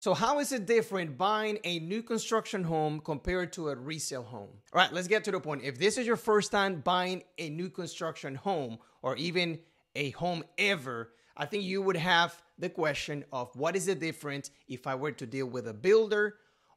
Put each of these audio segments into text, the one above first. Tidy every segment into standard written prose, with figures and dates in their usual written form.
So how is it different buying a new construction home compared to a resale home? All right, let's get to the point. If this is your first time buying a new construction home or even a home ever, I think you would have the question of what is the difference if I were to deal with a builder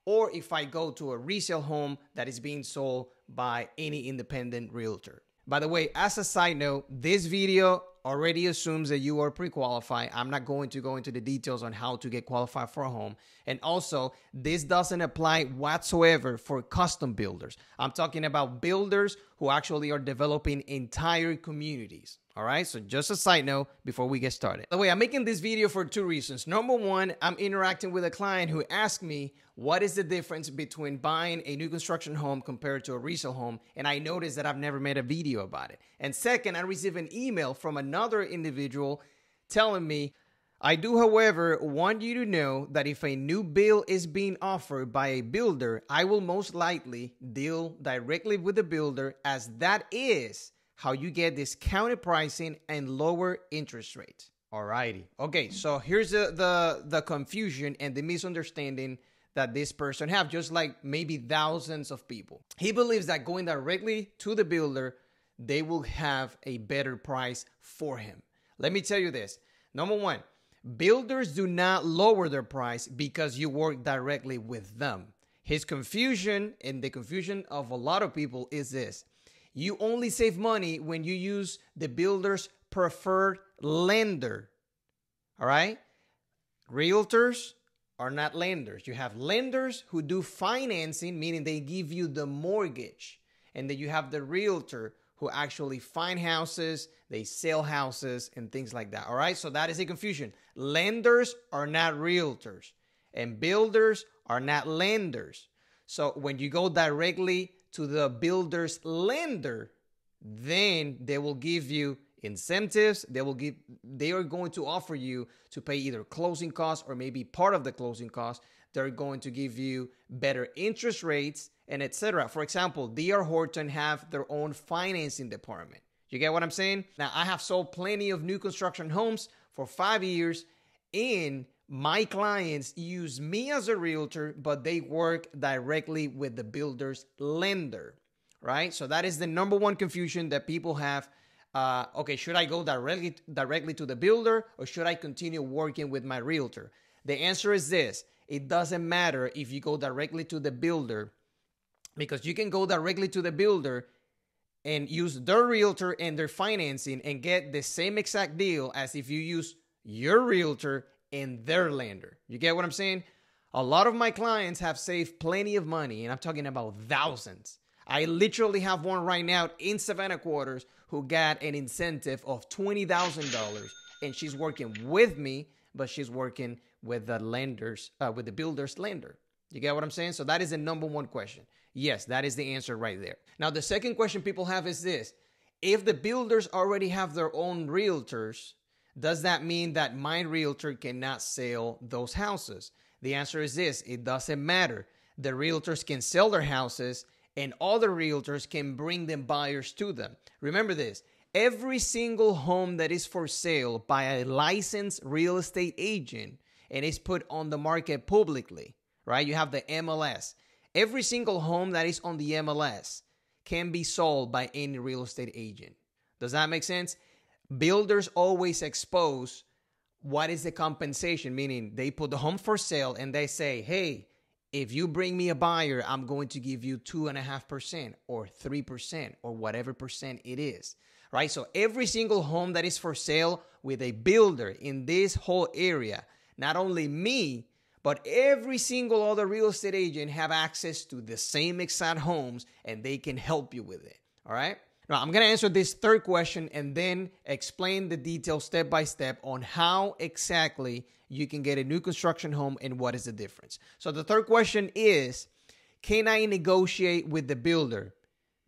or if I go to a resale home that is being sold by any independent realtor. By the way, as a side note, this video already assumes that you are pre-qualified. I'm not going to go into the details on how to get qualified for a home. And also, this doesn't apply whatsoever for custom builders. I'm talking about builders who actually are developing entire communities. All right, so just a side note before we get started. By the way, I'm making this video for two reasons. Number one, I'm interacting with a client who asked me, what is the difference between buying a new construction home compared to a resale home? And I noticed that I've never made a video about it. And second, I received an email from another individual telling me, I do, however, want you to know that if a new build is being offered by a builder, I will most likely deal directly with the builder, as that is how you get discounted pricing and lower interest rates. Alrighty. Okay, so here's the confusion and the misunderstanding that this person have, just like maybe thousands of people. He believes that going directly to the builder, they will have a better price for him. Let me tell you this. Number one, builders do not lower their price because you work directly with them. His confusion and the confusion of a lot of people is this. You only save money when you use the builder's preferred lender. All right? Realtors are not lenders. You have lenders who do financing, meaning they give you the mortgage. And then you have the realtor who actually find houses, they sell houses and things like that. All right? So that is a confusion. Lenders are not realtors and builders are not lenders. So when you go directly to the builder's lender, then they will give you incentives. They are going to offer you to pay either closing costs or maybe part of the closing costs. They're going to give you better interest rates and etc. For example, D.R. Horton have their own financing department. You get what I'm saying? Now, I have sold plenty of new construction homes for 5 years, and my clients use me as a realtor, but they work directly with the builder's lender, right? So that is the number one confusion that people have. Okay, should I go directly to the builder or should I continue working with my realtor? The answer is this. It doesn't matter if you go directly to the builder, because you can go directly to the builder and use their realtor and their financing and get the same exact deal as if you use your realtor and their lender. You get what I'm saying? A lot of my clients have saved plenty of money, and I'm talking about thousands. I literally have one right now in Savannah quarters who got an incentive of $20,000, and she's working with me, but she's working with the with the builder's lender. You get what I'm saying? So that is the number one question. Yes, that is the answer right there. Now, the second question people have is this. If the builders already have their own realtors, does that mean that my realtor cannot sell those houses? The answer is this. It doesn't matter. The realtors can sell their houses and other realtors can bring them buyers to them. Remember this. Every single home that is for sale by a licensed real estate agent and is put on the market publicly, right? You have the MLS. Every single home that is on the MLS can be sold by any real estate agent. Does that make sense? Builders always expose what is the compensation, meaning they put the home for sale and they say, hey, if you bring me a buyer, I'm going to give you 2.5% or 3% or whatever percent it is, right? So every single home that is for sale with a builder in this whole area, not only me, but every single other real estate agent have access to the same exact homes and they can help you with it, all right? Now, I'm going to answer this third question and then explain the details step by step on how exactly you can get a new construction home and what is the difference. So the third question is, can I negotiate with the builder?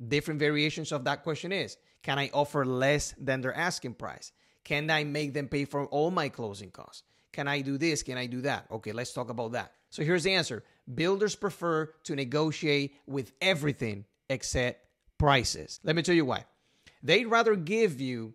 Different variations of that question is, can I offer less than their asking price? Can I make them pay for all my closing costs? Can I do this? Can I do that? Okay, let's talk about that. So here's the answer. Builders prefer to negotiate with everything except prices. Let me tell you why. They'd rather give you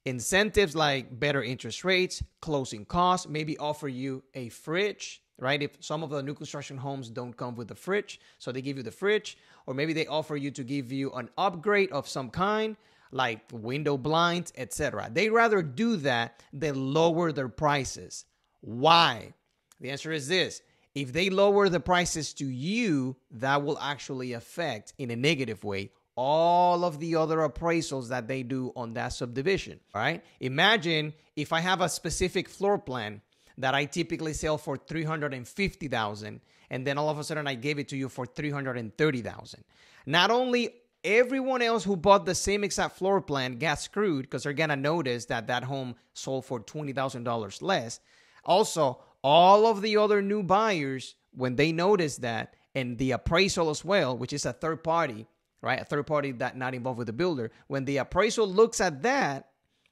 incentives like better interest rates, closing costs, maybe offer you a fridge right? If some of the new construction homes don't come with the fridge, so they give you the fridge, or maybe they offer you to give you an upgrade of some kind, like window blinds, etc. They rather do that than lower their prices. Why? The answer is this. If they lower the prices to you, that will actually affect, in a negative way, all of the other appraisals that they do on that subdivision, right? Imagine if I have a specific floor plan that I typically sell for $350,000, and then all of a sudden I gave it to you for $330,000. Not only everyone else who bought the same exact floor plan got screwed because they're gonna notice that that home sold for $20,000 less. Also, all of the other new buyers, when they notice that, and the appraisal as well, which is a third party, right? A third party that not involved with the builder. When the appraisal looks at that,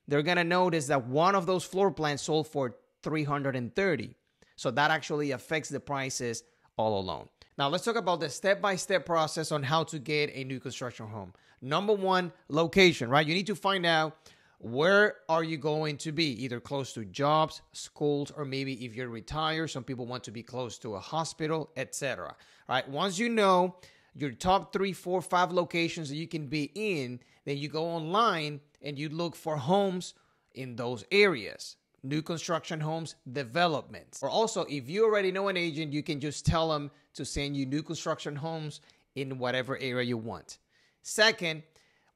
they're going to notice that one of those floor plans sold for $330,000. So that actually affects the prices all alone. Now let's talk about the step-by-step process on how to get a new construction home. Number one, location, right? You need to find out where are you going to be, either close to jobs, schools, or maybe if you're retired, some people want to be close to a hospital, etc. Right? Once you know your top 3, 4, 5 locations that you can be in, then you go online and you look for homes in those areas. New construction homes, developments. Or also, if you already know an agent, you can just tell them to send you new construction homes in whatever area you want. Second,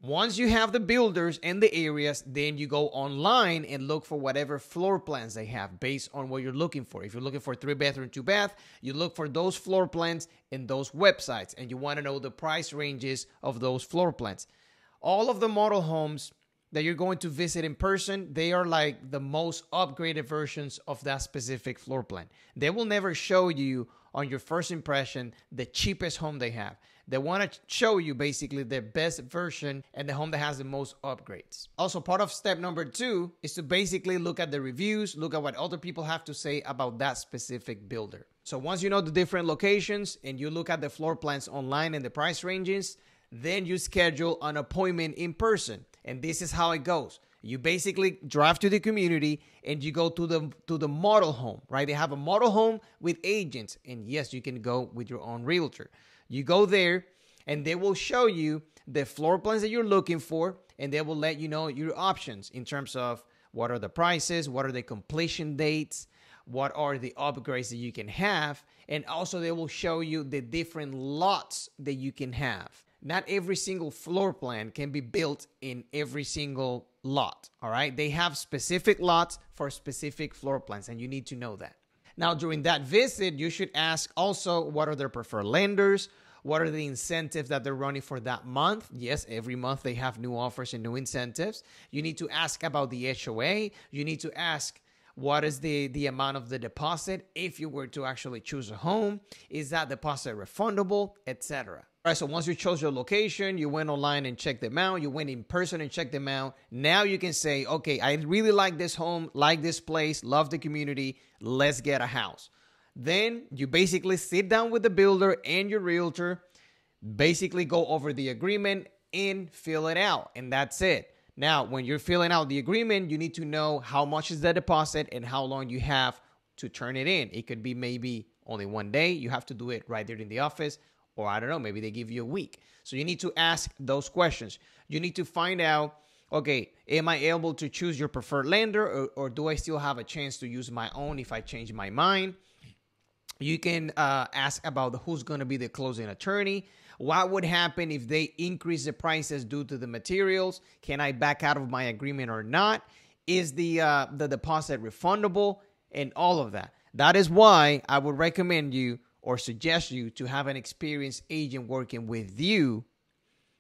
once you have the builders and the areas, then you go online and look for whatever floor plans they have based on what you're looking for. If you're looking for 3-bedroom, 2-bath, you look for those floor plans in those websites, and you want to know the price ranges of those floor plans. All of the model homes that you're going to visit in person, they are like the most upgraded versions of that specific floor plan. They will never show you on your first impression the cheapest home they have. They want to show you basically the best version and the home that has the most upgrades. Also, part of step number 2 is to basically look at the reviews, look at what other people have to say about that specific builder. So once you know the different locations and you look at the floor plans online and the price ranges, then you schedule an appointment in person. And this is how it goes. You basically drive to the community and you go to the model home, right? They have a model home with agents. And yes, you can go with your own realtor. You go there and they will show you the floor plans that you're looking for, and they will let you know your options in terms of what are the prices, what are the completion dates, what are the upgrades that you can have, and also they will show you the different lots that you can have. Not every single floor plan can be built in every single lot, all right? They have specific lots for specific floor plans, and you need to know that. Now, during that visit, you should ask also what are their preferred lenders, what are the incentives that they're running for that month. Yes, every month they have new offers and new incentives. You need to ask about the HOA. You need to ask what is the amount of the deposit if you were to actually choose a home. Is that deposit refundable, etc. All right, so once you chose your location, you went online and checked them out, you went in person and checked them out. Now you can say, okay, I really like this home, like this place, love the community, let's get a house. Then you basically sit down with the builder and your realtor, basically go over the agreement and fill it out, and that's it. Now, when you're filling out the agreement, you need to know how much is the deposit and how long you have to turn it in. It could be maybe only one day. You have to do it right there in the office. Or I don't know, maybe they give you a week. So you need to ask those questions. You need to find out, okay, am I able to choose your preferred lender, or do I still have a chance to use my own if I change my mind? You can ask about who's going to be the closing attorney. What would happen if they increase the prices due to the materials? Can I back out of my agreement or not? Is the deposit refundable? And all of that. That is why I would recommend you or suggest you to have an experienced agent working with you,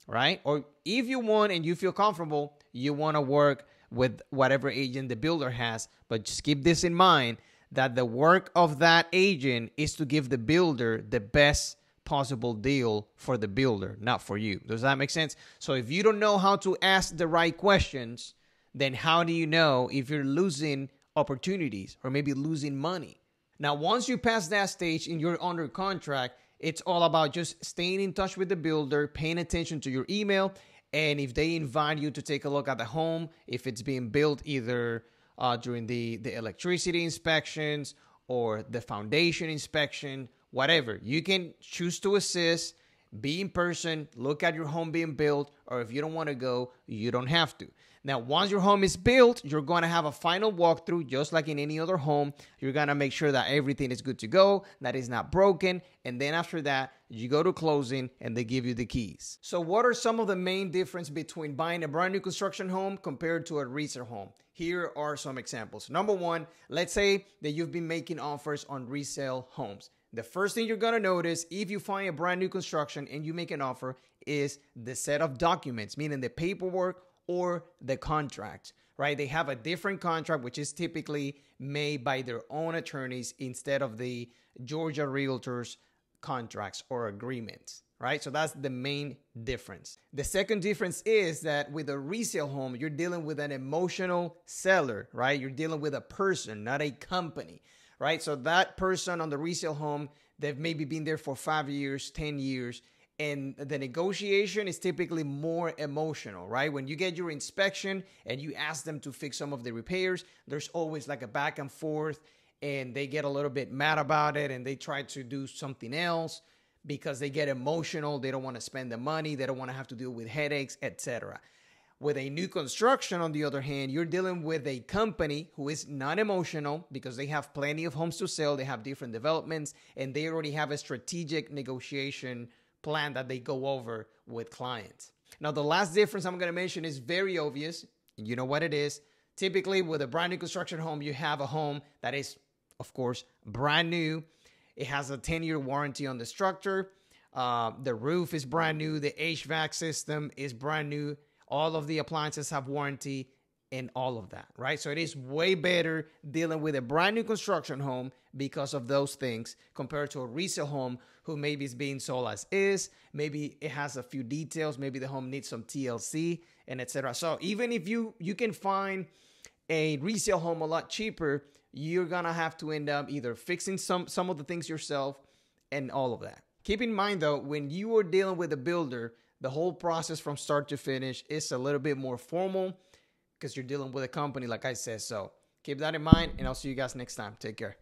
right? Or if you want and you feel comfortable, you want to work with whatever agent the builder has. But just keep this in mind, that the work of that agent is to give the builder the best possible deal for the builder, not for you. Does that make sense? So if you don't know how to ask the right questions, then how do you know if you're losing opportunities or maybe losing money? Now, once you pass that stage and you're under contract, it's all about just staying in touch with the builder, paying attention to your email, and if they invite you to take a look at the home, if it's being built either during the electricity inspections or the foundation inspection, whatever. You can choose to assist, be in person, look at your home being built, or if you don't want to go, you don't have to. Now, once your home is built, you're going to have a final walkthrough, just like in any other home. You're going to make sure that everything is good to go, that it's not broken. And then after that, you go to closing and they give you the keys. So what are some of the main differences between buying a brand new construction home compared to a resale home? Here are some examples. Number one, let's say that you've been making offers on resale homes. The first thing you're going to notice if you find a brand new construction and you make an offer is the set of documents, meaning the paperwork or the contract, right? They have a different contract, which is typically made by their own attorneys instead of the Georgia Realtors contracts or agreements, right? So that's the main difference. The second difference is that with a resale home, you're dealing with an emotional seller, right? You're dealing with a person, not a company, right? So that person on the resale home, they've maybe been there for 5 years, 10 years, and the negotiation is typically more emotional, right? When you get your inspection and you ask them to fix some of the repairs, there's always like a back and forth, and they get a little bit mad about it and they try to do something else because they get emotional. They don't want to spend the money. They don't want to have to deal with headaches, etc. With a new construction, on the other hand, you're dealing with a company who is not emotional because they have plenty of homes to sell. They have different developments and they already have a strategic negotiation plan that they go over with clients. Now, the last difference I'm going to mention is very obvious. You know what it is. Typically, with a brand new construction home, you have a home that is, of course, brand new. It has a 10-year warranty on the structure. The roof is brand new. The HVAC system is brand new. All of the appliances have warranty and all of that, right? So it is way better dealing with a brand new construction home because of those things compared to a resale home who maybe is being sold as is. Maybe it has a few details. Maybe the home needs some TLC and etc. So even if you can find a resale home a lot cheaper, you're going to have to end up either fixing some of the things yourself and all of that. Keep in mind, though, when you are dealing with a builder, the whole process from start to finish is a little bit more formal because you're dealing with a company, like I said. So keep that in mind, and I'll see you guys next time. Take care.